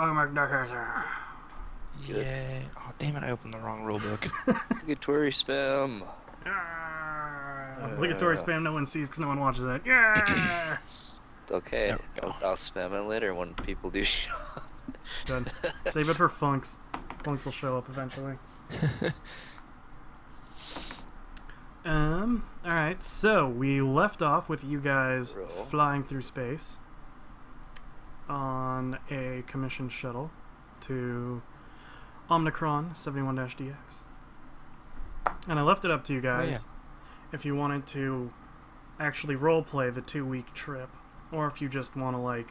welcome back, Dark Heresy. Yeah. Oh, damn it, I opened the wrong rulebook. Obligatory spam. Obligatory spam no one sees because no one watches it. Yeah. Okay, There we go. I'll spam it later when people do show up. Good. Save it for Funks. Funks will show up eventually. Alright, so we left off with you guys Roll. flying through space on a commissioned shuttle to Omnicron 71-DX. And I left it up to you guys if you wanted to actually roleplay the 2-week trip, or if you just want to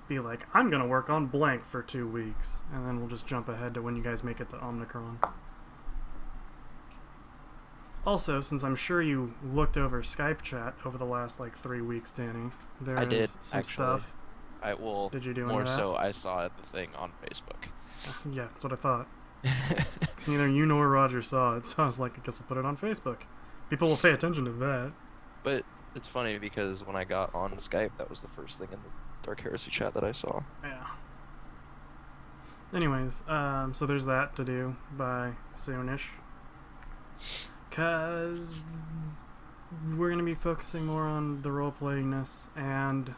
be like, I'm gonna work on blank for 2 weeks, and then we'll just jump ahead to when you guys make it to Omnicron. Also, since I'm sure you looked over Skype chat over the last 3 weeks, Danny, there I did, is some actually. stuff. I will. Did you do any more of that? so? I saw the thing on Facebook. Yeah, that's what I thought. Because neither you nor Roger saw it, so I was like, I guess I'll put it on Facebook. People will pay attention to that. But it's funny because when I got on Skype, that was the first thing in the Dark Heresy chat that I saw. Yeah. Anyways, so there's that to do by soonish. Because we're going to be focusing more on the role-playingness, and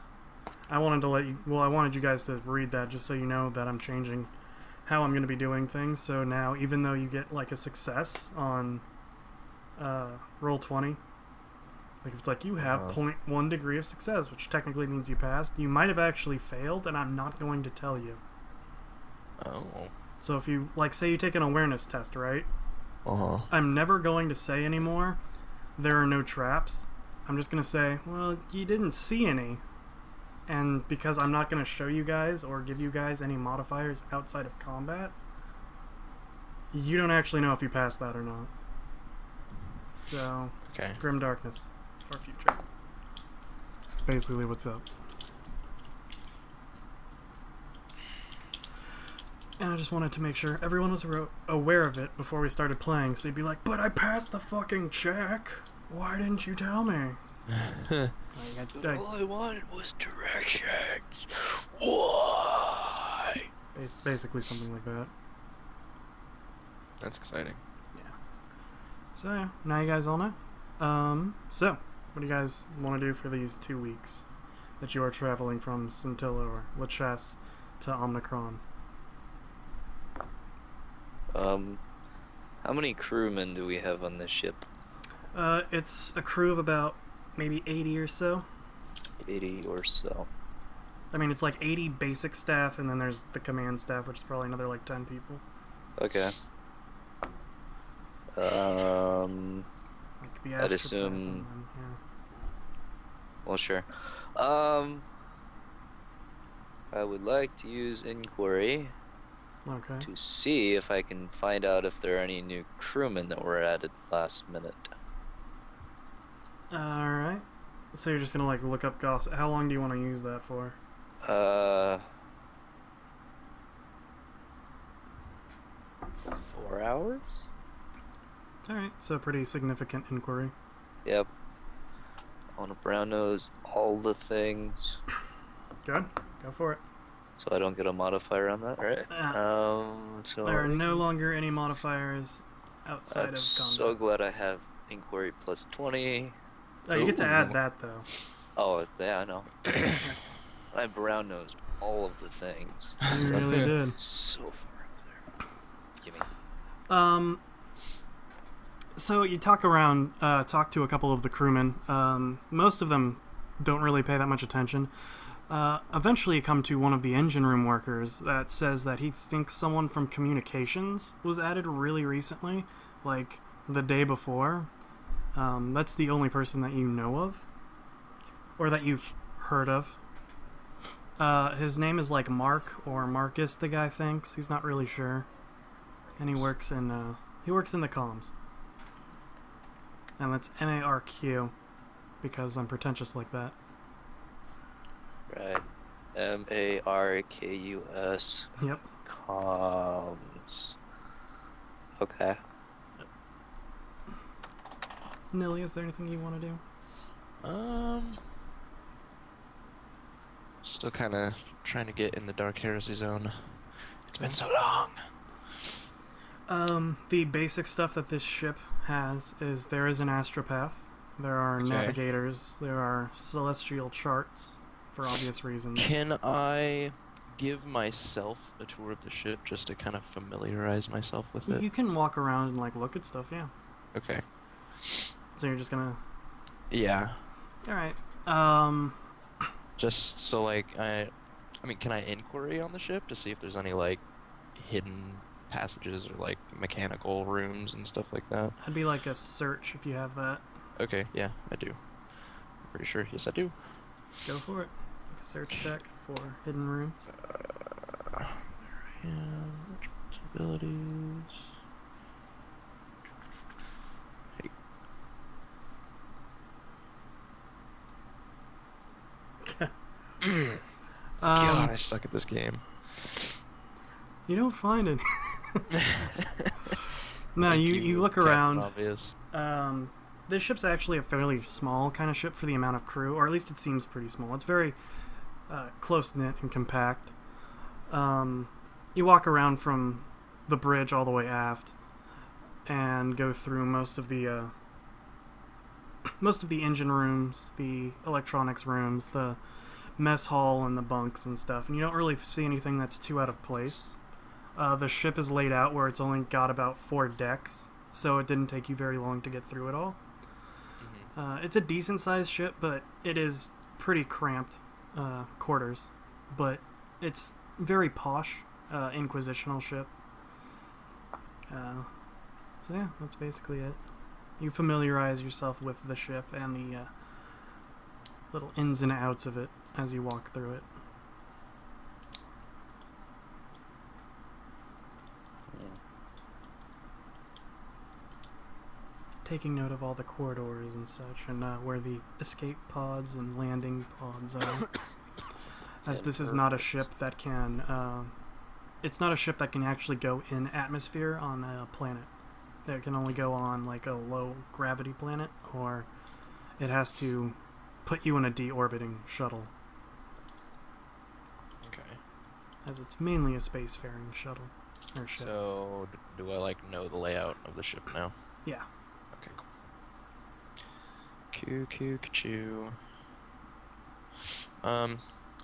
I wanted to I wanted you guys to read that just so you know that I'm changing how I'm going to be doing things. So now, even though you get a success on Roll20, if it's you have 0.1 degree of success, which technically means you passed, you might have actually failed, and I'm not going to tell you. Oh. So if you, say you take an awareness test, right? Uh-huh. I'm never going to say anymore, there are no traps. I'm just going to say, well, you didn't see any. And because I'm not going to show you guys or give you guys any modifiers outside of combat, you don't actually know if you passed that or not. So, Okay. Grim Darkness for future. Basically what's up. And I just wanted to make sure everyone was aware of it before we started playing, so you'd be like, but I passed the fucking check! Why didn't you tell me? All I wanted was directions. Why? Basically something like that. That's exciting. So yeah, now you guys all know. So, what do you guys want to do for these 2 weeks that you are traveling from Scintilla or Lachesis to Omnicron? How many crewmen do we have on this ship? It's a crew of about maybe 80 or so. 80 or so. I mean, it's 80 basic staff, and then there's the command staff, which is probably another 10 people. Okay. The I'd astropath assume. and then, Well, sure. I would like to use inquiry Okay. to see if I can find out if there are any new crewmen that were added last minute. Alright. So you're just gonna look up gossip. How long do you want to use that for? 4 hours? Alright, so pretty significant inquiry. Yep. I want to brown nose all the things, Good. Go for it. so I don't get a modifier on that, right? So There are no longer any modifiers outside I'm of so combat. glad I have inquiry plus 20. Oh, you get to Ooh. add that though. Oh, yeah, I know. I brown nosed all of the things. You really did. So far up there. Gimme. So you talk to a couple of the crewmen. Most of them don't really pay that much attention. Eventually you come to one of the engine room workers that says that he thinks someone from communications was added really recently, the day before. That's the only person that you know of, or that you've heard of. His name is Mark or Marcus, the guy thinks. He's not really sure. And he works in the comms. And that's MARQ, because I'm pretentious like that. Right. MARKUS. Yep. Comms. Okay. Nilly, is there anything you want to do? Still kind of trying to get in the Dark Heresy zone. It's been so long. The basic stuff that this ship has is there is an astropath, there are Okay. navigators, there are celestial charts, for obvious reasons. Can I give myself a tour of the ship just to kind of familiarize myself with it? You can walk around and like look at stuff, yeah. Okay. So you're just gonna. Yeah. All right. Just so like I mean, can I inquiry on the ship to see if there's any like hidden passages or like mechanical rooms and stuff like that? That'd be like a search if you have that. Okay, yeah, I do. I'm pretty sure. Yes, I do. Go for it. Make a search check for hidden rooms. Abilities. God, I suck at this game. You don't find it. No, Thank you look Captain around. Obvious. This ship's actually a fairly small kind of ship for the amount of crew, or at least it seems pretty small. It's very close-knit and compact. You walk around from the bridge all the way aft and go through most of the engine rooms, the electronics rooms, the mess hall, and the bunks and stuff. And you don't really see anything that's too out of place. The ship is laid out where it's only got about 4 decks, so it didn't take you very long to get through it all. It's a decent-sized ship, but it is pretty cramped quarters. But it's very posh, inquisitional ship. So yeah, that's basically it. You familiarize yourself with the ship and the little ins and outs of it as you walk through it. Taking note of all the corridors and such, and where the escape pods and landing pods are. As this is not a ship that can, it's not a ship that can actually go in atmosphere on a planet. It can only go on like a low gravity planet, or it has to put you in a deorbiting shuttle, Okay. as it's mainly a spacefaring shuttle or ship. So, do I like know the layout of the ship now? Yeah. Okay, cool. Choo.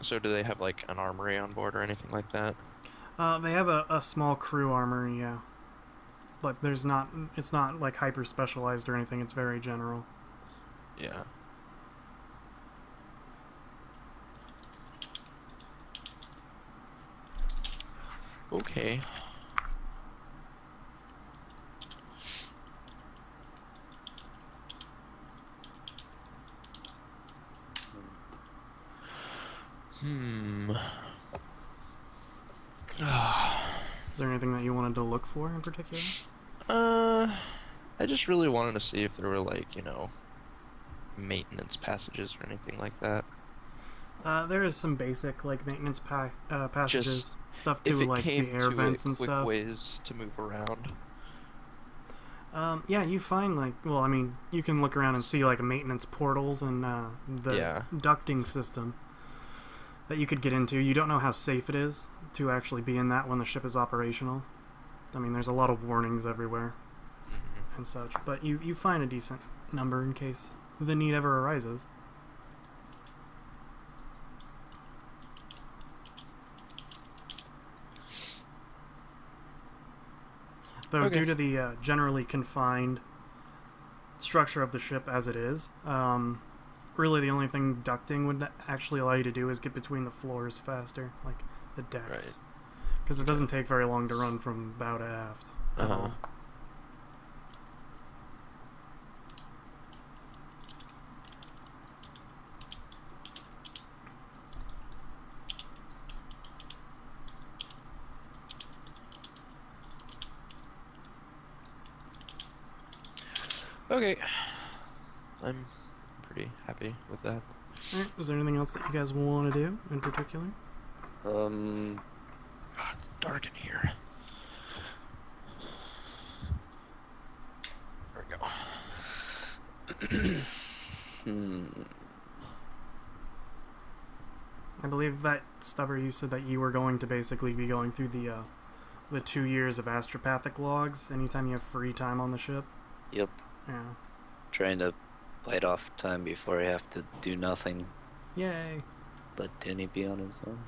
So do they have like an armory on board or anything like that? They have a small crew armory, yeah. But it's not like hyper specialized or anything, it's very general. Yeah. Okay. Is there anything that you wanted to look for in particular? I just really wanted to see if there were like, maintenance passages or anything like that. There is some basic like maintenance passages, Just stuff If to it like came the air to vents and quick stuff. ways to move around. Yeah, you find like, well, I mean, you can look around and see like maintenance portals and the Yeah. ducting system that you could get into. You don't know how safe it is to actually be in that when the ship is operational. I mean, there's a lot of warnings everywhere and such, but you find a decent number in case the need ever arises. Though Okay. due to the generally confined structure of the ship as it is, really the only thing ducting would actually allow you to do is get between the floors faster, like the decks. Right. Because it doesn't take very long to run from bow to aft. at all. Okay. I'm pretty happy with that. Alright, is there anything else that you guys want to do in particular? God, it's dark in here. There we go. I believe that, Stubber, you said that you were going to basically be going through the 2 years of astropathic logs anytime you have free time on the ship. Yep. Yeah. Trying to bite off time before I have to do nothing. Yay. Let Danny be on his own.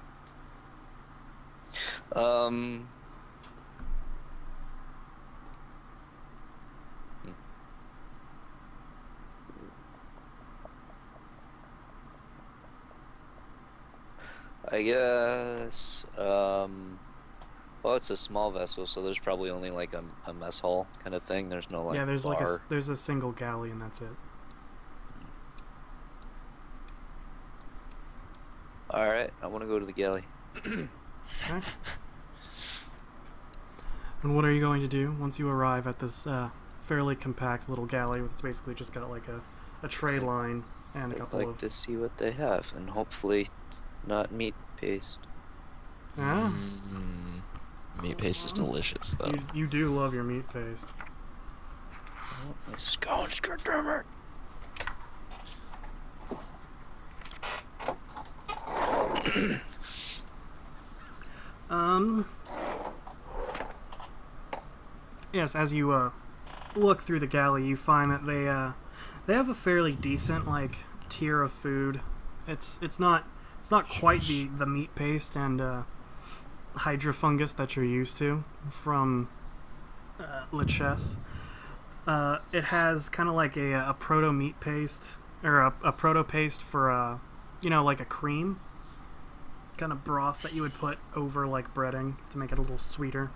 I guess, well, it's a small vessel, so there's probably only like a mess hall kind of thing. There's no like Yeah, there's bar. there's a single galley and that's it. Alright, I want to go to the galley. Okay. And what are you going to do once you arrive at this fairly compact little galley? It's basically just got like a tray line and a I'd couple like of... to see what they have, and hopefully it's not meat paste. Yeah? Meat paste is delicious, though. You do love your meat paste. Oh, my scones, goddammit! Yes, as you look through the galley, you find that they have a fairly decent like tier of food. It's not quite the meat paste and hydrofungus that you're used to from Lichess. It has kind of like a proto meat paste or a proto paste for like a cream kind of broth that you would put over like breading to make it a little sweeter.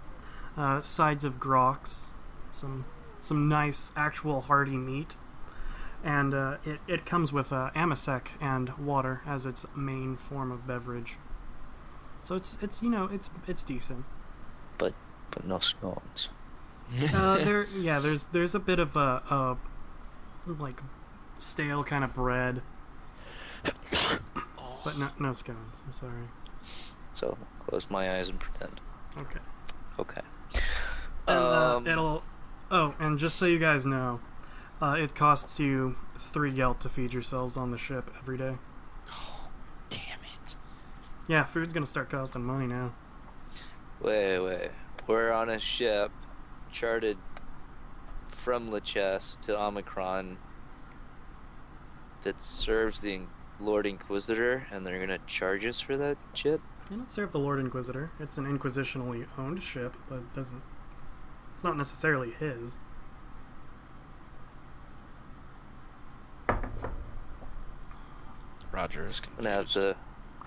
Sides of grox, some nice actual hearty meat, and it comes with amasec and water as its main form of beverage. So it's decent. But no scones. There's a bit of a like stale kind of bread, but no scones. I'm sorry. So close my eyes and pretend. Okay. Okay. And and just so you guys know, it costs you 3 gelt to feed yourselves on the ship every day. Oh, damn it. Yeah, food's gonna start costing money now. Wait. We're on a ship charted from Lichess to Omicron that serves the Lord Inquisitor, and they're gonna charge us for that ship? They don't serve the Lord Inquisitor. It's an inquisitionally owned ship, but it's not necessarily his. Roger is I'm gonna have confused.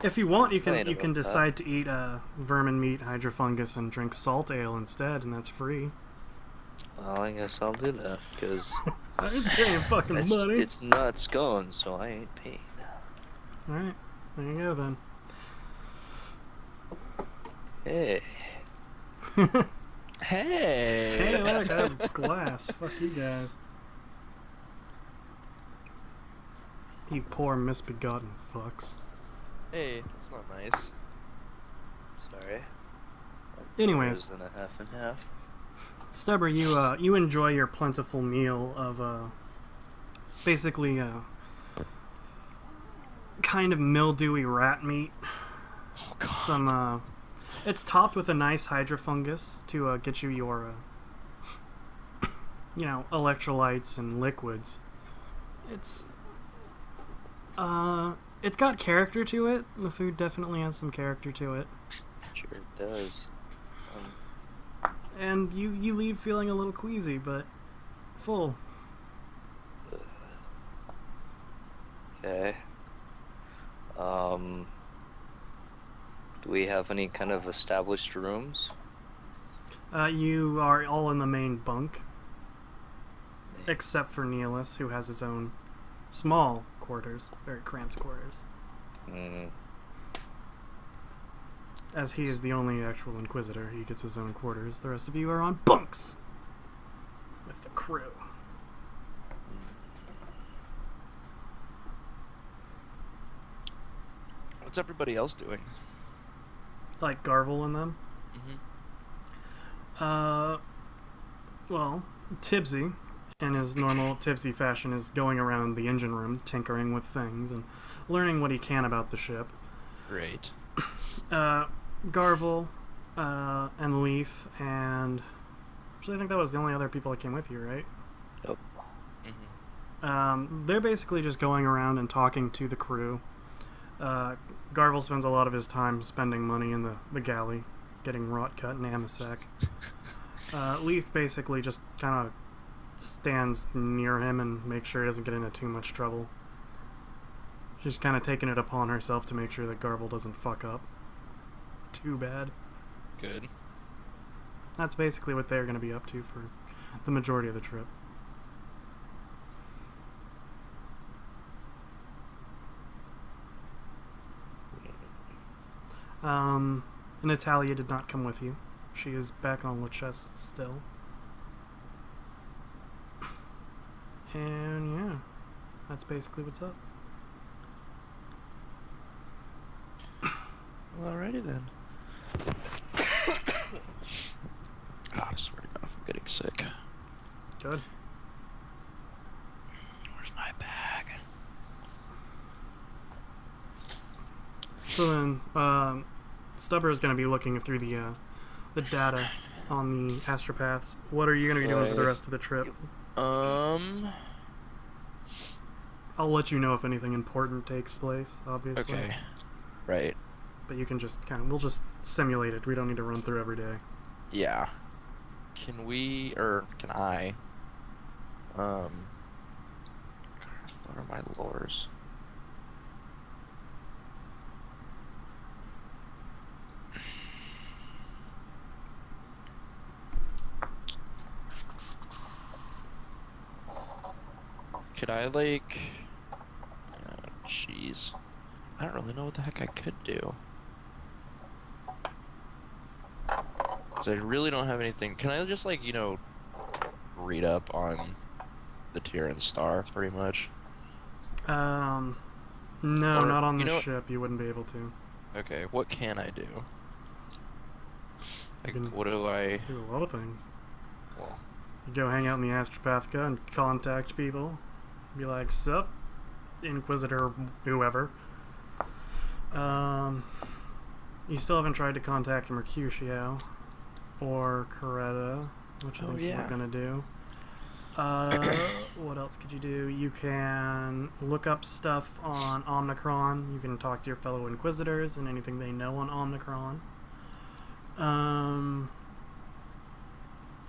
to. If you want, you Complain can about that. decide to eat vermin meat, hydrofungus, and drink salt ale instead, and that's free. Well, I guess I'll do that, because I ain't paying fucking money. it's not scones, so I ain't paying. Alright, there you go then. Hey. Hey! Hey, look, I have glass. Fuck you guys. You poor misbegotten fucks. Hey, that's not nice. Sorry. Anyways, And a half and half. Stubber, you enjoy your plentiful meal of basically kind of mildewy rat meat. Oh, God. Some it's topped with a nice hydrofungus to get you your electrolytes and liquids. It's got character to it. The food definitely has some character to it. Sure it does. And you leave feeling a little queasy, but full. Okay. Do we have any kind of established rooms? You are all in the main bunk, except for Neelis, who has his own small quarters, very cramped quarters. Mm. As he is the only actual Inquisitor, he gets his own quarters. The rest of you are on bunks with the crew. What's everybody else doing? Like Garvel and them. Mm-hmm. Well, Tibsy, in his normal Tibsy fashion, is going around the engine room, tinkering with things and learning what he can about the ship. Great. Garvel, and Leaf, and actually I think that was the only other people that came with you, right? Yep. Mm-hmm. They're basically just going around and talking to the crew. Garvel spends a lot of his time spending money in the galley, getting rot cut and amasec. Leaf basically just kind of stands near him and makes sure he doesn't get into too much trouble. She's kind of taking it upon herself to make sure that Garvel doesn't fuck up too bad. Good. That's basically what they're going to be up to for the majority of the trip. Natalia did not come with you. She is back on Lichess still. And yeah, that's basically what's up. Alrighty then. I swear to God, I'm getting sick. Good. Where's my bag? So then, Stubber is going to be looking through the data on the astropaths. What are you going to be doing for the rest of the trip? I'll let you know if anything important takes place, obviously. Okay. Right. But you can just we'll just simulate it. We don't need to run through every day. Yeah. Can I? What are my lures? Could I jeez. I don't really know what the heck I could do. 'Cause I really don't have anything. Can I just read up on the Tyrian star, pretty much? No, Or, not on you the know- ship. You wouldn't be able to. Okay, what can I do? You can what do I... do a lot of things. Well, You go hang out in the Astropathka and contact people. Be like, sup, Inquisitor, whoever. You still haven't tried to contact Mercutio or Coretta, which I think you were gonna do. What else could you do? You can look up stuff on Omnicron. You can talk to your fellow Inquisitors and anything they know on Omnicron.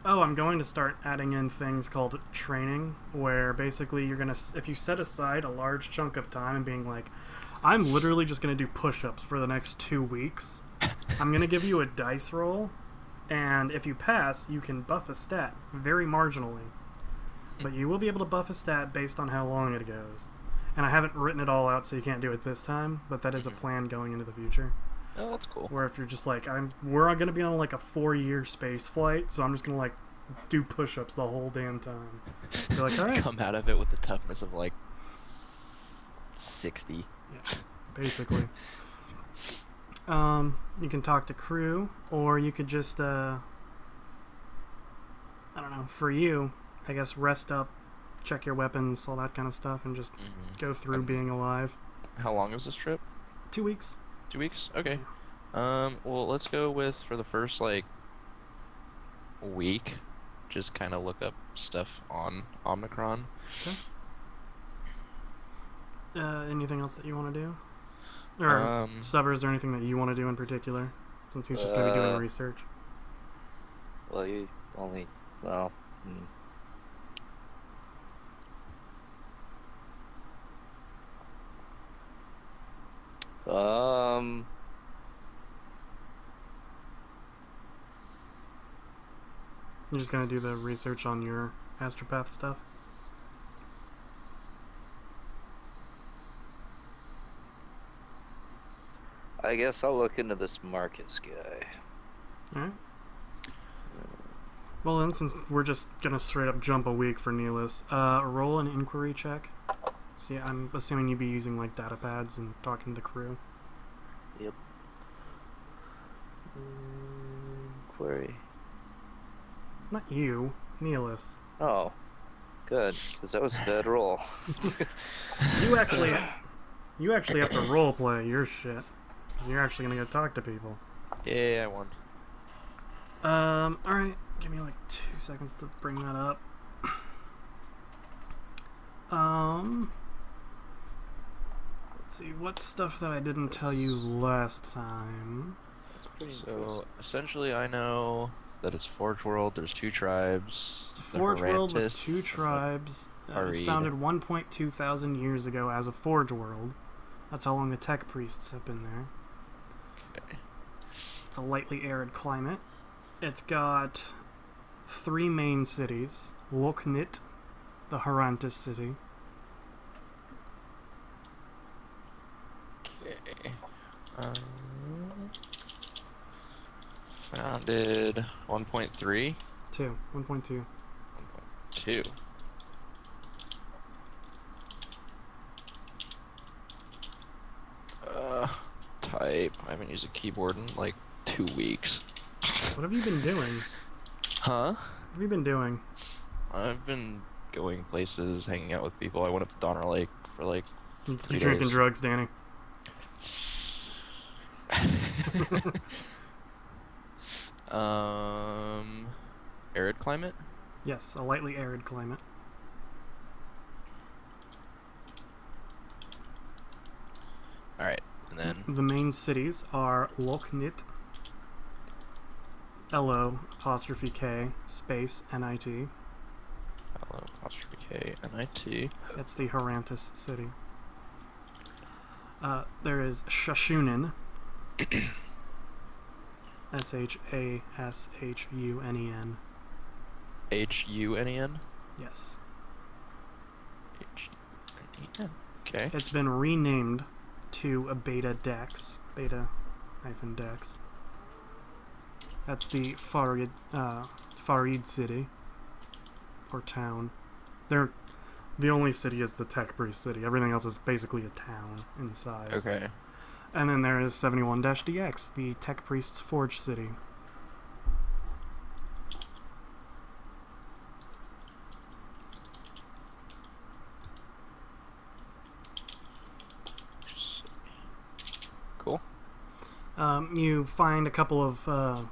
Oh, I'm going to start adding in things called training, where basically you're gonna, if you set aside a large chunk of time and being like, I'm literally just gonna do push-ups for the next 2 weeks. I'm gonna give you a dice roll, and if you pass, you can buff a stat very marginally. But you will be able to buff a stat based on how long it goes. And I haven't written it all out, so you can't do it this time, but that is a plan going into the future. oh, that's cool. Where if you're just like, we're gonna be on like a 4-year space flight, so I'm just gonna do push-ups the whole damn time. You're like, all right. Come out of it with the toughness of 60. Yeah, basically. You can talk to crew, or you could just, I don't know, for you, I guess rest up, check your weapons, all that kind of stuff, and just go through being alive. How long is this trip? 2 weeks. 2 weeks? Okay. Well, let's go with, for the first, week, just kind of look up stuff on Omnicron. Okay. Anything else that you want to do? Or, Stubber, is there anything that you want to do in particular? Since he's just going to be doing research. Well, you only... Well... You're just going to do the research on your astropath stuff? I guess I'll look into this Marcus guy. Alright. Well then, since we're just gonna straight up jump a week for Neelis, roll an inquiry check. See, I'm assuming you'd be using data pads and talking to the crew. Yep. Query. Not you, Neelis. Oh, good, because that was a bad roll. You actually have to role play your shit. because you're actually gonna go talk to people. Yeah, I won. Alright, give me like 2 seconds to bring that up. Let's see, what stuff that I didn't tell you last time? That's pretty So impressive. essentially, I know that it's Forge World. There's 2 tribes. It's a the forge world with Herantis 2 and the tribes. It was Farid. founded 1.2 thousand years ago as a forge world. That's how long the tech priests have been there. Okay. It's a lightly arid climate. It's got 3 main cities. Loknit, the Herantis city. Okay. Founded 1.3, 2. 1.2. 1.2. Type. I haven't used a keyboard in like 2 weeks. What have you been doing? Huh? What have you been doing? I've been going places, hanging out with people. I went up to Donner Lake for like You're 3 drinking days. drugs, Danny. Arid climate? Yes, a lightly arid climate. Alright, and then The main cities are Loknit, L-O''K space N-I-T. L-O''K-N-I-T. It's the Herantis city. There is Shashunin. S-H-A-S-H-U-N-E-N. H-U-N-E-N? Yes. H-U-N-E-N. Okay. It's been renamed to a Beta Dex. Beta-Dex. That's the Farid city. Or town. They're the only city is the Tech Priest city. Everything else is basically a town in size. Okay. And then there is 71-DX, the Tech Priest's Forge city. Cool. You find a couple of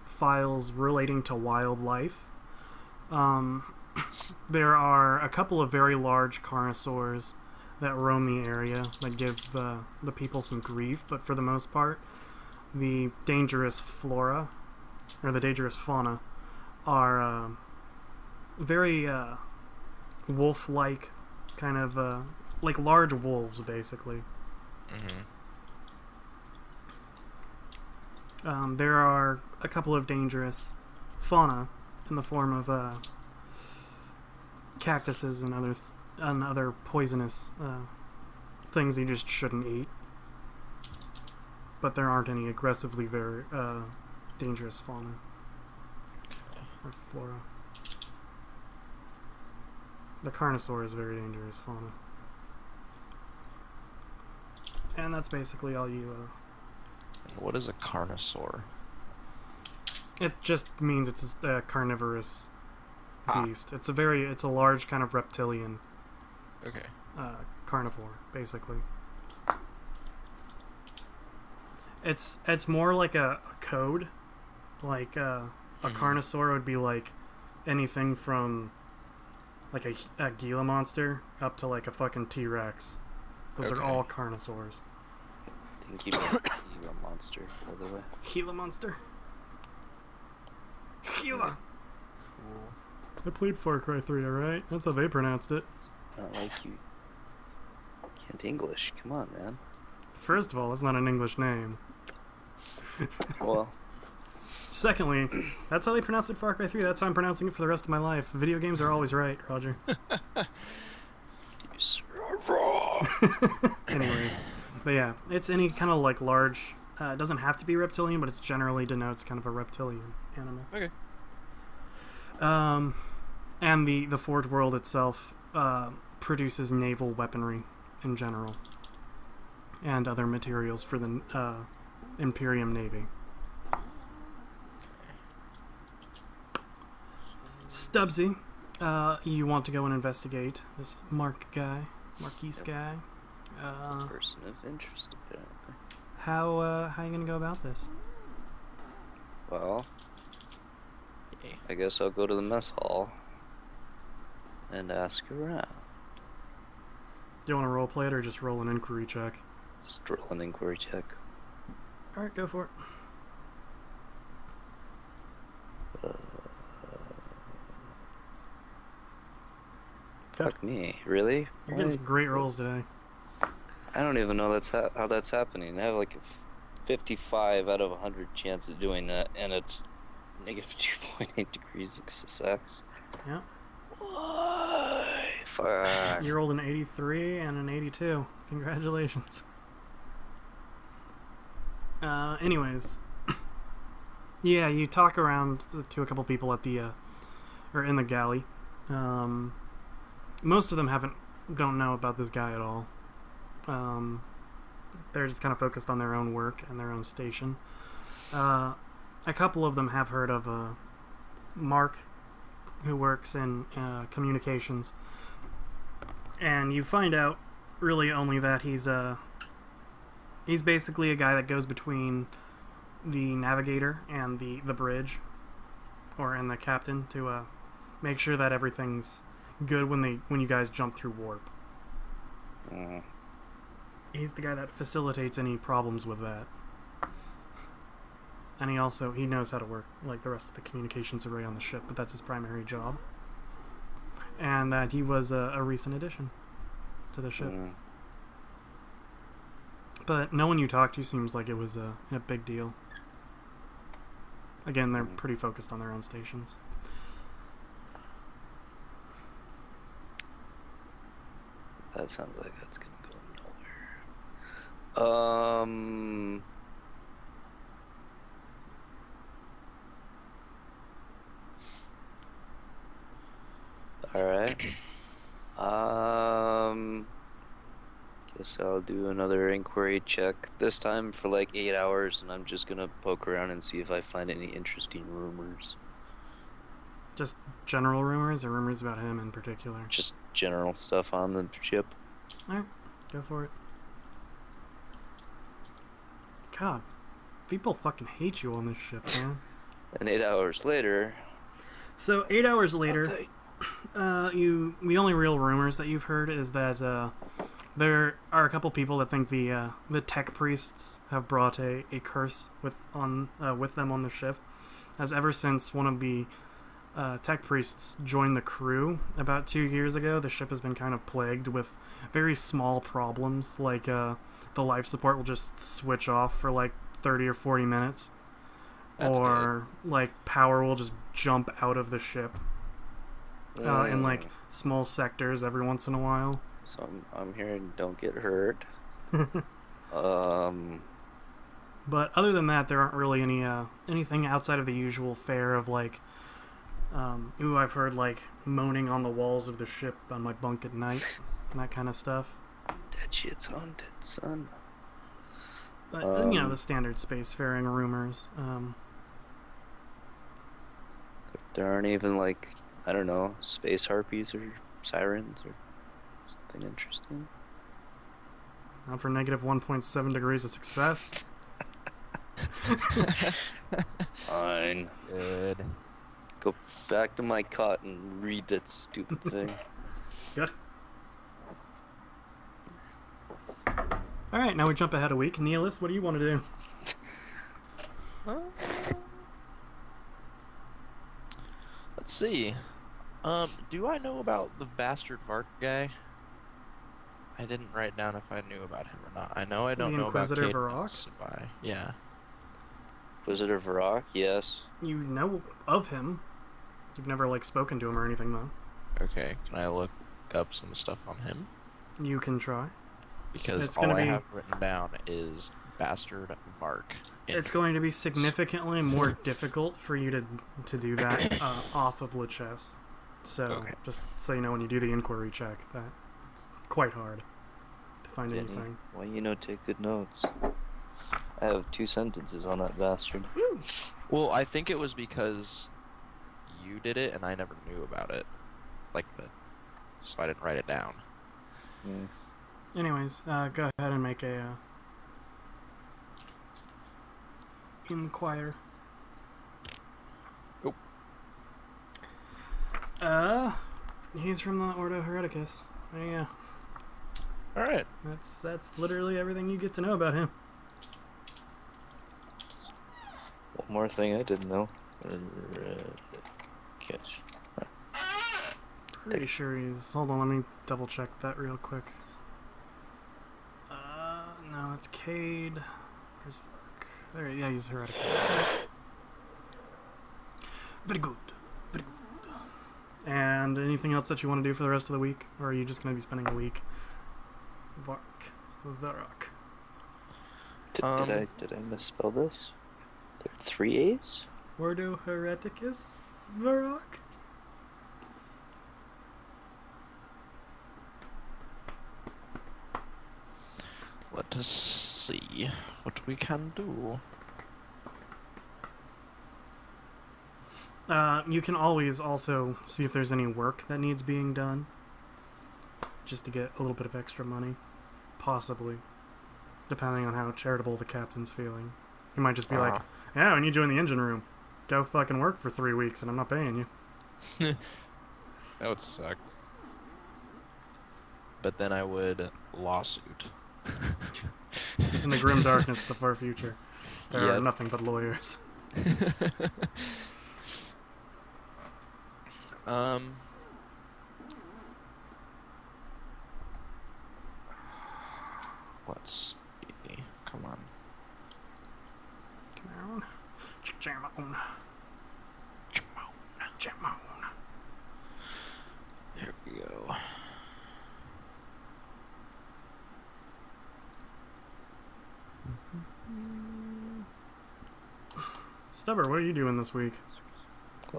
files relating to wildlife. There are a couple of very large carnosaurs that roam the area that give the people some grief, but for the most part, the dangerous flora, or the dangerous fauna, are very wolf-like, kind of like large wolves, basically. Mm-hmm. There are a couple of dangerous fauna in the form of cactuses and other poisonous things you just shouldn't eat. But there aren't any aggressively very dangerous fauna or flora. The carnosaur is very dangerous fauna. And that's basically all you... What is a carnosaur? It just means it's a carnivorous Ah. beast. It's a large kind of reptilian Okay. carnivore, basically. It's more like a code. Like a carnosaur would be like anything from like a Gila monster up to like a fucking T-Rex. Those are Okay. all carnosaurs. I think he's a monster, by the way. Gila monster. Gila. Cool. I played Far Cry 3, alright? That's how they pronounced it. Not like you can't English. Come on, man. First of all, it's not an English name. Well, Secondly, that's how they pronounce it Far Cry 3. That's how I'm pronouncing it for the rest of my life. Video games are always right, Roger. you raw. Anyways. But yeah, it's any kind of like large... it doesn't have to be reptilian, but it generally denotes kind of a reptilian animal. Okay. And the Forge world itself produces naval weaponry in general. And other materials for the Imperium Navy. Stubbsy, you want to go and investigate this Marquise guy. Person of interest, apparently. how you gonna go about this? Well, Okay. I guess I'll go to the mess hall and ask around. Do you want to role play it or just roll an inquiry check? Just roll an inquiry check. All right, go for it. Fuck me, really? You're getting some great rolls today. I don't even know how that's happening. I have like a 55 out of 100 chance of doing that, and it's negative 2.8 degrees of success. Yeah. Why? Fuck. You rolled an 83 and an 82. Congratulations. Anyways, yeah, you talk around to a couple people at the or in the galley. Most of them don't know about this guy at all. They're just kind of focused on their own work and their own station. A couple of them have heard of Mark, who works in communications, and you find out really only that he's basically a guy that goes between the navigator and the bridge, and the captain to make sure that everything's good when you guys jump through warp. He's the guy that facilitates any problems with that. And he knows how to work like the rest of the communications array on the ship, but that's his primary job. And that he was a recent addition to the ship. But no one you talk to seems like it was a big deal. Again, they're pretty focused on their own stations. That sounds like that's gonna go nowhere. Alright. Guess I'll do another inquiry check. This time for like 8 hours, and I'm just gonna poke around and see if I find any interesting rumors. Just general rumors or rumors about him in particular? Just general stuff on the ship. Alright, go for it. God, people fucking hate you on this ship, man. And 8 hours later... So, 8 hours later, the only real rumors that you've heard is that there are a couple people that think the tech priests have brought a curse with them on the ship, as ever since one of the tech priests joined the crew about 2 years ago, the ship has been kind of plagued with very small problems, like the life support will just switch off for like 30 or 40 minutes. That's or like power will just jump out of the ship in like small sectors every once in a while. So I'm hearing don't get hurt. But other than that, there aren't really anything outside of the usual fare of like I've heard like moaning on the walls of the ship on my bunk at night and that kind of stuff. That shit's haunted, son. But the standard spacefaring rumors. There aren't even like, I don't know, space harpies or sirens or something interesting. Not for negative 1.7 degrees of success. Fine. Good. Go back to my cot and read that stupid thing. Good. Alright, now we jump ahead a week. Nihilist, what do you want to do? Let's see. Do I know about the bastard Mark guy? I didn't write down if I knew about him or not. I know I don't The know about Inquisitor Kate Varrock? Sabai. Yeah. Inquisitor Varrock, yes. You know of him. You've never like spoken to him or anything though. Okay. Can I look up some stuff on him? You can try. Because It's all gonna I be- have written down is bastard Mark. It's going to be significantly more difficult for you to do that off of Lichess. So, Okay. just so you know when you do the inquiry check, that it's quite hard to find Didn't anything. Well, take good notes. I have 2 sentences on that bastard. Well, I think it was because you did it and I never knew about it. So I didn't write it down. Mm. Anyways, go ahead and make a inquire. Oh. He's from the Ordo Hereticus. There you go. All right. That's literally everything you get to know about him. One more thing I didn't know. Catch. Pretty sure he's. Hold on, let me double check that real quick. No, it's Cade. Where's Vark? There, yeah, he's Hereticus. Very good. Very good. And anything else that you want to do for the rest of the week? Or are you just going to be spending a week? Vark. Did I misspell this? There are 3 A's? Ordo Hereticus? Vark? Let us see what we can do. You can always also see if there's any work that needs being done. Just to get a little bit of extra money. Possibly. Depending on how charitable the captain's feeling. He might just be like, yeah, when you join the engine room, go fucking work for 3 weeks and I'm not paying you. That would suck. But then I would lawsuit. In the grim darkness of the far future, there are Yep. nothing but lawyers. Let's see. Come on. Come on. Jam on. Jam on. Here we go. Stubber, what are you doing this week?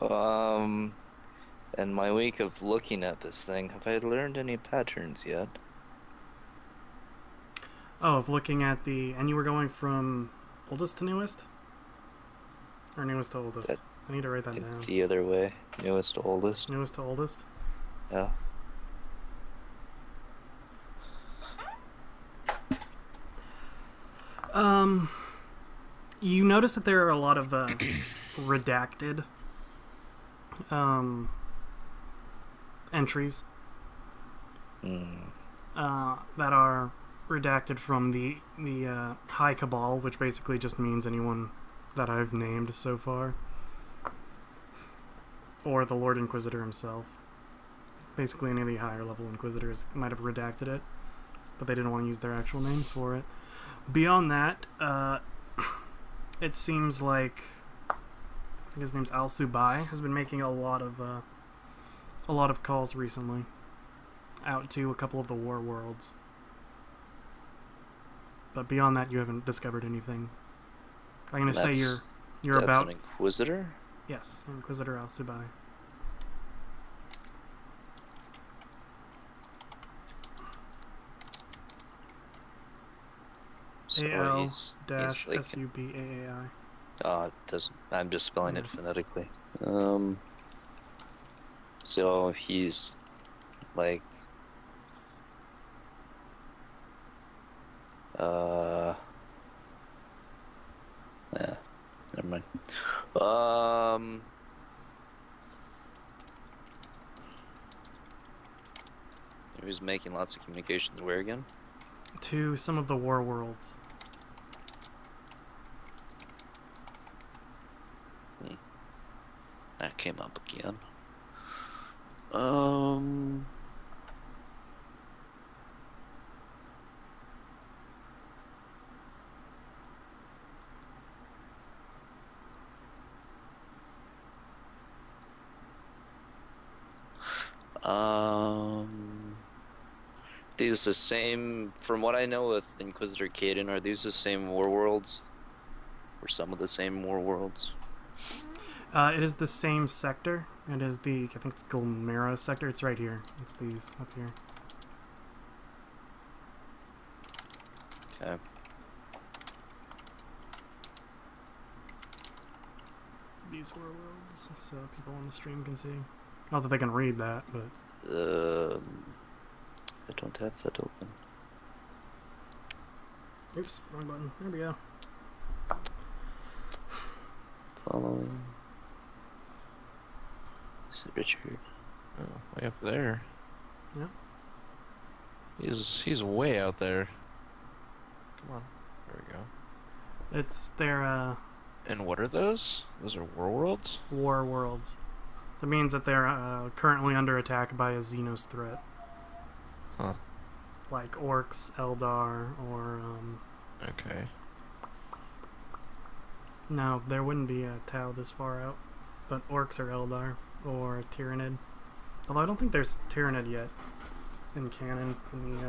In my week of looking at this thing, have I learned any patterns yet? Oh, of looking at the... And you were going from oldest to newest? Or newest to oldest? That- I need to write that It's down. the other way. Newest to oldest. Newest to oldest? Yeah. You notice that there are a lot of redacted entries that are redacted from the High Cabal, which basically just means anyone that I've named so far, or the Lord Inquisitor himself. Basically, any of the higher level Inquisitors might have redacted it, but they didn't want to use their actual names for it. Beyond that, it seems like I think his name's Al Subai has been making a lot of calls recently out to a couple of the war worlds. But beyond that, you haven't discovered anything. I'm gonna say you're That's about an Inquisitor? yes, Inquisitor Al Subai. So A-L he's dash like, S-U-B-A-A-I. it doesn't, I'm just spelling it Yeah. phonetically. So he's like, yeah, never mind. He was making lots of communications where again? To some of the war worlds. That came up again. These the same, from what I know with Inquisitor Caden, are these the same war worlds? Or some of the same war worlds? It is the same sector. It is the, I think it's Gulmera sector. It's right here. It's these up here. Okay. These war worlds, so people on the stream can see. Not that they can read that, but I don't have that open. oops, wrong button. There we go. Following. Is it Richard? Oh, way up there. Yeah. He's way out there. Come on. There we go. It's their And what are those? Those are war worlds? war worlds. That means that they're currently under attack by a Xenos threat. Huh. Like orcs, Eldar, or Okay. no, there wouldn't be a Tau this far out. But orcs or Eldar or Tyrannid. Although I don't think there's Tyrannid yet in canon in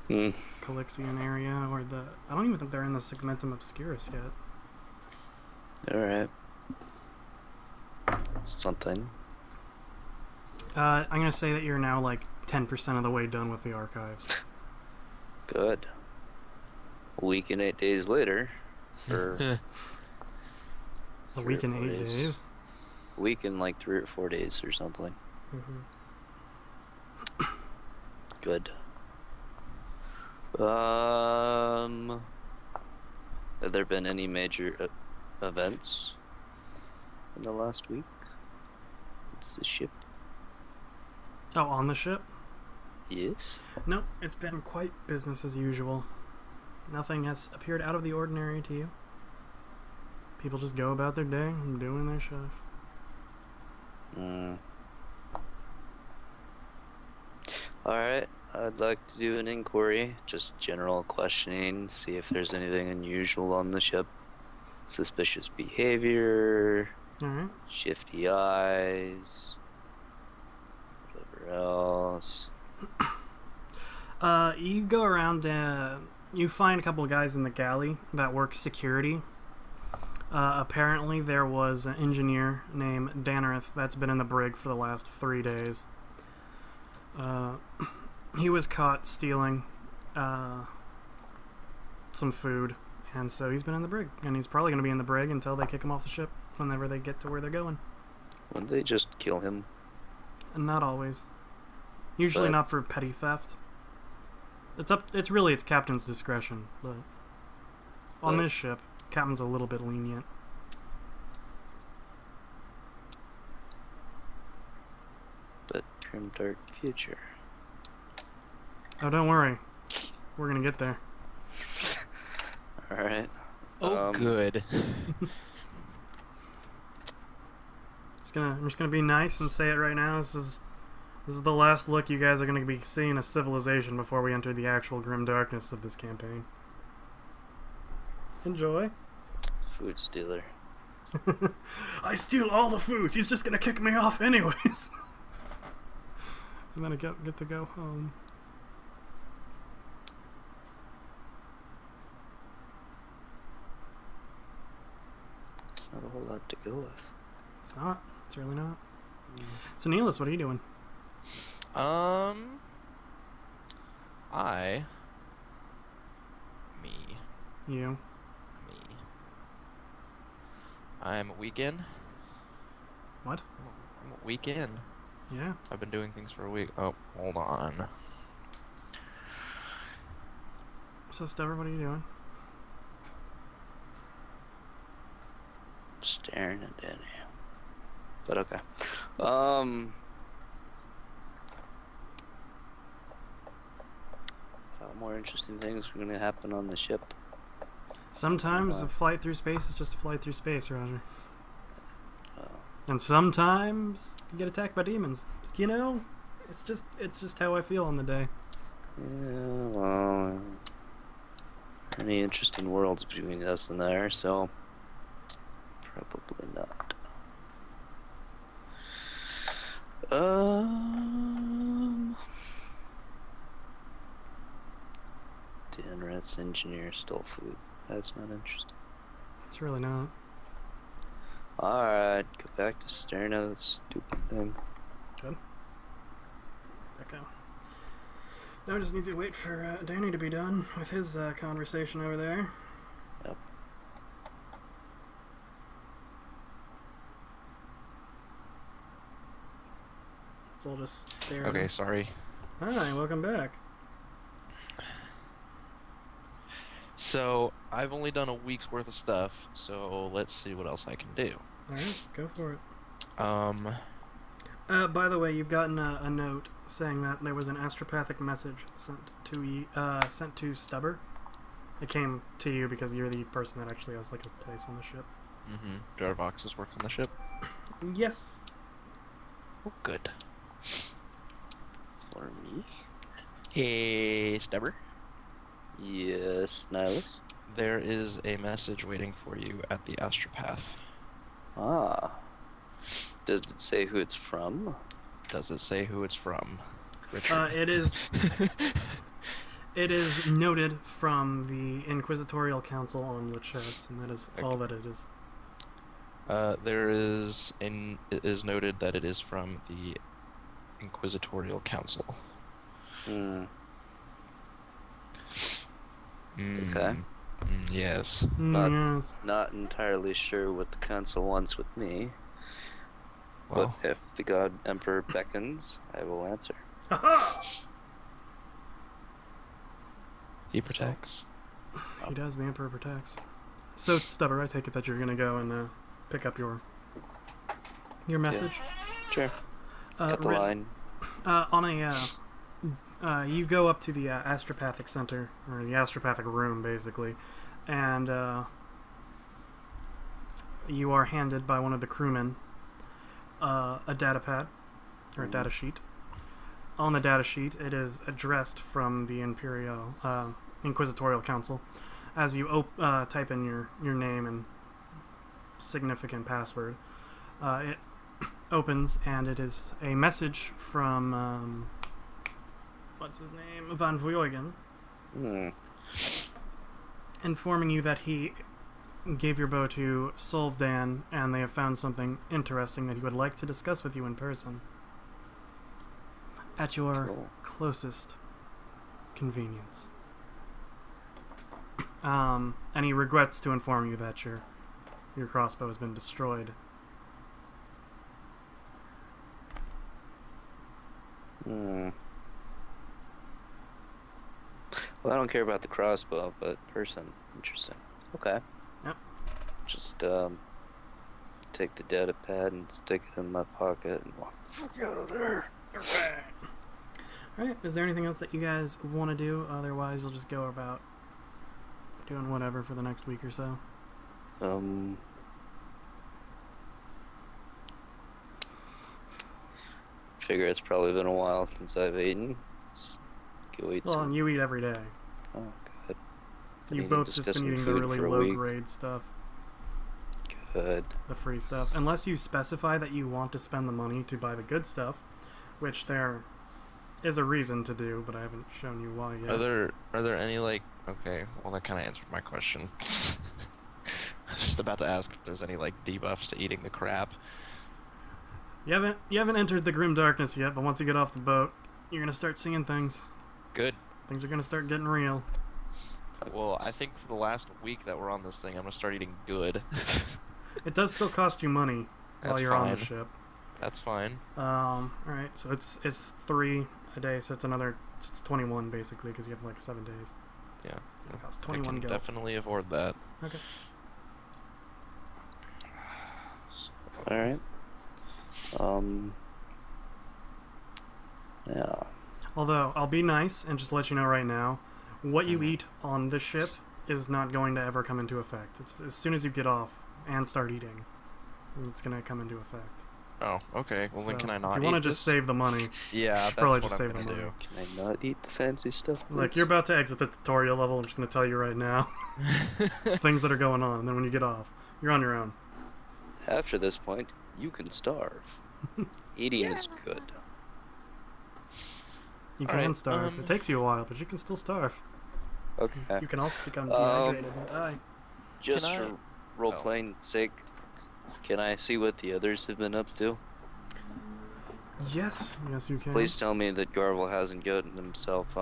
the Calixian area, or I don't even think they're in the Segmentum Obscurus yet. Alright. Something. I'm gonna say that you're now like 10% of the way done with the archives. Good. A week and 8 days later. For A week and 8 days. days. A week and like 3 or 4 days or something. Good. Have there been any major events in the last week? It's the ship. Oh, on the ship? Yes. Nope, it's been quite business as usual. Nothing has appeared out of the ordinary to you. People just go about their day and doing their stuff. Alright, I'd like to do an inquiry, just general questioning, see if there's anything unusual on the ship. Suspicious behavior, Alright. shifty eyes, whatever else. You go around, you find a couple of guys in the galley that work security. Apparently there was an engineer named Danareth that's been in the brig for the last 3 days. He was caught stealing some food, and so he's been in the brig, and he's probably going to be in the brig until they kick him off the ship whenever they get to where they're going. Wouldn't they just kill him? And not always. Usually But- not for petty theft. It's really captain's discretion, but on But- this ship, captain's a little bit lenient. But grim dark future. Oh, don't worry. We're going to get there. Alright. Oh, good. I'm just gonna be nice and say it right now. This is the last look you guys are gonna be seeing of civilization before we enter the actual grim darkness of this campaign. Enjoy. Food stealer. I steal all the foods. He's just gonna kick me off anyways. And then I get to go home. It's not a whole lot to go with. It's not. It's really not. So Neelis, what are you doing? Me. You. I'm a weekend. What? I'm a weekend. Yeah. I've been doing things for a week. Oh, hold on. So Stever, what are you doing? Staring at Danny. But okay. Thought more interesting things were gonna happen on the ship. Sometimes Wow. a flight through space is just a flight through space, Roger. Oh. And sometimes you get attacked by demons. You know, it's just how I feel on the day. Yeah, well, any interesting worlds between us and there, so probably not. Danreth engineer stole food. That's not interesting. It's really not. Alright, go back to staring at that stupid thing. Good. Okay. Now I just need to wait for Danny to be done with his conversation over there. Yep. So I'll just stare. Okay, sorry. Hi, welcome back. So I've only done a week's worth of stuff, so let's see what else I can do. Alright, go for it. Um, By the way, you've gotten a note saying that there was an astropathic message sent to Stubber. It came to you because you're the person that actually has like a place on the ship. Do our boxes work on the ship? Yes. Oh, good. For me? Hey, Stubber. Yes, Nihilus? There is a message waiting for you at the astropath. Ah. Does it say who it's from? Does it say who it's from? Richard. It is. It is noted from the Inquisitorial Council on Lichess, and that is all that it is. It is noted that it is from the Inquisitorial Council. Hmm. Mm, Okay. yes. Yes. Not entirely sure what the council wants with me, Well, but if the God Emperor beckons, I will answer. Haha! he protects. He does. The Emperor protects. So, Stubber, I take it that you're gonna go and pick up your message. Sure. Cut the Rit- line. On you go up to the astropathic center, or the astropathic room, basically, and you are handed by one of the crewmen a data pad, or a data sheet. On the data sheet, it is addressed from the Inquisitorial Council. As you type in your name and significant password, it opens, and it is a message from what's his name, Van Vuogen, informing you that he gave your bow to Solvdan, and they have found something interesting that he would like to discuss with you in person at your Cool. closest convenience. And he regrets to inform you that your crossbow has been destroyed. Well, I don't care about the crossbow, but person. Interesting. Okay. Yep. Just take the data pad and stick it in my pocket and walk the fuck out of there. Alright, is there anything else that you guys want to do? Otherwise, you'll just go about doing whatever for the next week or so. Figure it's probably been a while since I've eaten. Let's go eat Well, some. and you eat every day. Oh, good. Been You've eating both just been disgusting eating the food really for a week. low-grade stuff, Good. the free stuff. Unless you specify that you want to spend the money to buy the good stuff, which there is a reason to do, but I haven't shown you why yet. Are there any okay, well that kind of answered my question. I was just about to ask if there's any debuffs to eating the crap. You haven't entered the grim darkness yet, but once you get off the boat, you're gonna start seeing things. Good. Things are gonna start getting real. Well, I think for the last week that we're on this thing, I'm gonna start eating good. It does still cost you money while That's you're on the fine. ship. That's fine. Alright, so it's 3 a day, so it's 21 basically, because you have 7 days. Yeah. It's gonna cost I 21 can gil. definitely afford that. Okay. All right. Yeah. Although, I'll be nice and just let you know right now, what you eat on this ship is not going to ever come into effect. It's as soon as you get off and start eating, it's going to come into effect. Oh, okay. Well, then So, can I not if you want to eat just this? save the money, Yeah, that's probably what just I'm save the gonna money. Can I not eat the fancy stuff? like, please? you're about to exit the tutorial level, I'm just going to tell you right now, do. things that are going on, and then when you get off, you're on your own. After this point, you can starve. Eating is good. You Alright, can starve. It takes you a while, but you can still starve. Okay. You can also become dehydrated and die. Just Can I- for role-playing sake, can I see what the others have been up to? Yes, you can. Please tell me that Garvel hasn't gotten himself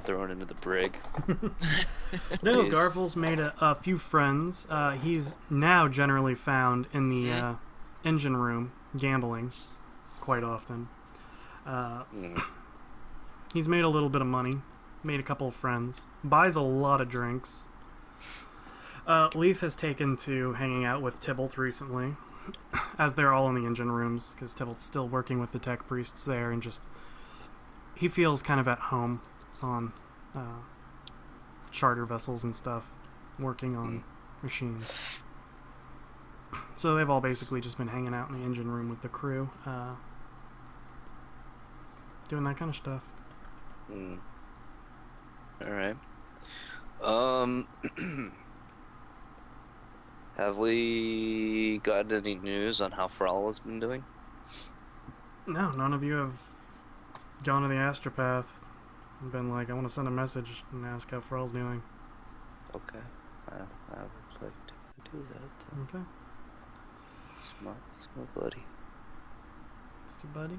thrown into the brig. No, Please. Garvel's made a few friends. He's now generally found in the engine room, gambling, quite often. He's made a little bit of money, made a couple of friends, buys a lot of drinks, Leaf has taken to hanging out with Tybalt recently, as they're all in the engine rooms, because Tybalt's still working with the tech priests there, and just he feels kind of at home on charter vessels and stuff, working on machines. So they've all basically just been hanging out in the engine room with the crew, doing that kind of stuff. Alright. Have we gotten any news on how Fral has been doing? No, none of you have gone to the astropath and been like, I want to send a message and ask how Fral's doing. Okay. I would like to do that then. Okay. Smart buddy. Let's do buddy.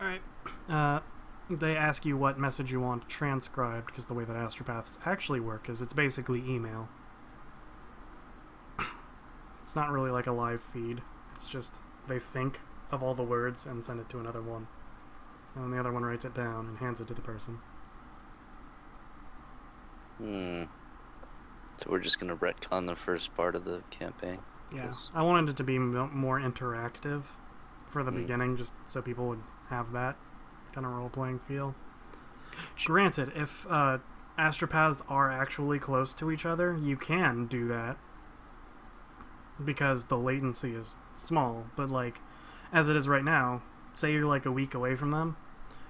Alright. They ask you what message you want transcribed, because the way that astropaths actually work is it's basically email. It's not really like a live feed. It's just they think of all the words and send it to another one. And then the other one writes it down and hands it to the person. So we're just gonna retcon the first part of the campaign. Yeah, Yes. I wanted it to be more interactive for the beginning, just so people would have that kind of role-playing feel. Granted, if astropaths are actually close to each other, you can do that, because the latency is small. But like, as it is right now, say you're like a week away from them,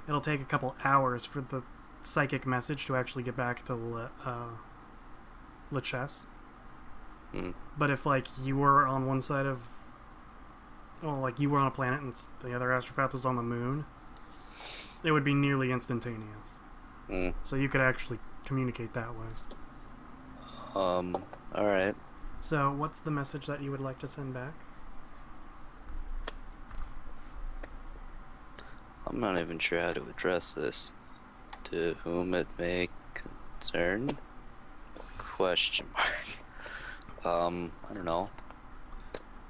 it'll take a couple hours for the psychic message to actually get back to Lichess. But if like you were on one side of, well, like you were on a planet and the other astropath was on the moon, it would be nearly instantaneous. So you could actually communicate that way. Alright. So what's the message that you would like to send back? I'm not even sure how to address this. To whom it may concern? Question mark. I don't know.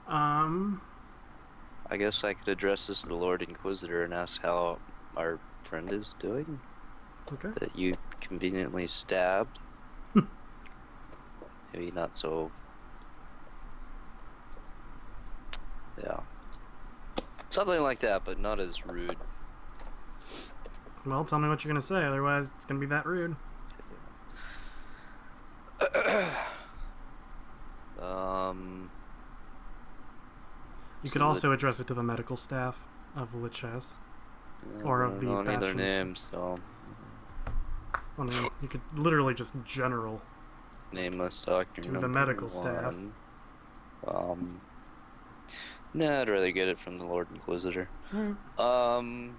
I guess I could address this to the Lord Inquisitor and ask how our friend is doing. Okay. That you conveniently stabbed. Maybe not so. Yeah. Something like that, but not as rude. Well, tell me what you're gonna say, otherwise it's gonna be that rude. You could So also address it to the medical staff of Lichess. Or of the I don't know any of their bastions. names, so I mean, you could literally just general. nameless doctor. To the number medical staff. one. Nah, I'd rather get it from the Lord Inquisitor. Alright.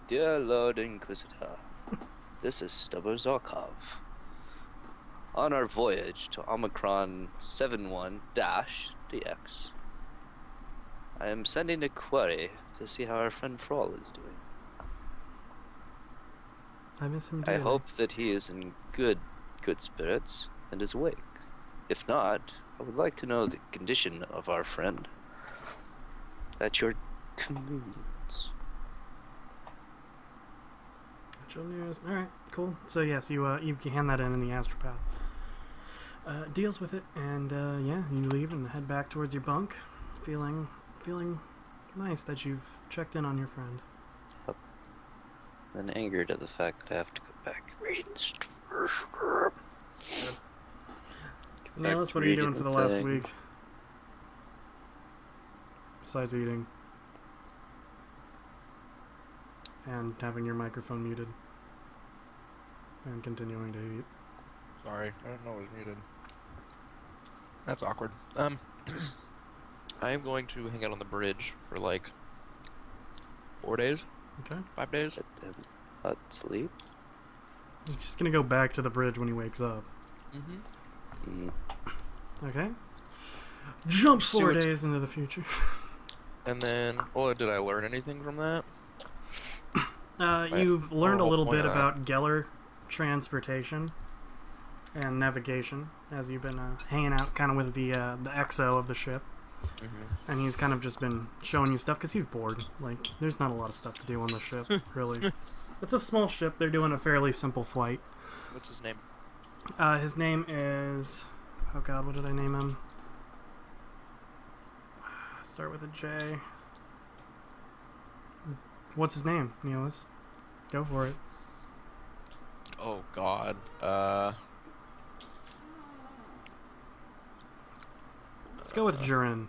Dear Lord Inquisitor, this is Stubber Zarkov. On our voyage to Omicron 71-DX, I am sending a query to see how our friend Fral is doing. I miss him I dearly. hope that he is in good spirits and is awake. If not, I would like to know the condition of our friend. At your convenience. Alright, cool. So yes, you can hand that in the astropath. Deals with it, and yeah, you leave and head back towards your bunk, feeling nice that you've checked in on your friend. And angered at the fact that I have to go back reading Nellis, what are you doing for the last thing. week? Besides eating. And having your microphone muted. And continuing to eat. Sorry, I didn't know it was muted. That's awkward. I am going to hang out on the bridge for like 4 days, Okay. 5 days. But then not sleep. He's just gonna go back to the bridge when he wakes up. Okay. Jump See 4 what's- days into the future. And then, oh, did I learn anything from that? You've learned a little point bit of that. about Geller transportation and navigation as you've been hanging out kind of with the XO of the ship. And he's kind of just been showing you stuff because he's bored. Like, there's not a lot of stuff to do on the ship, really. It's a small ship. They're doing a fairly simple flight. What's his name? His name is... Oh god, what did I name him? Start with a J. What's his name, Neelis? Go for it. Oh God. Let's go with Jurin.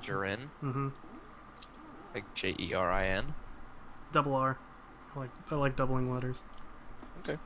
Jurin, Mm-hmm. like Jerin. Double R. I like doubling letters. Okay.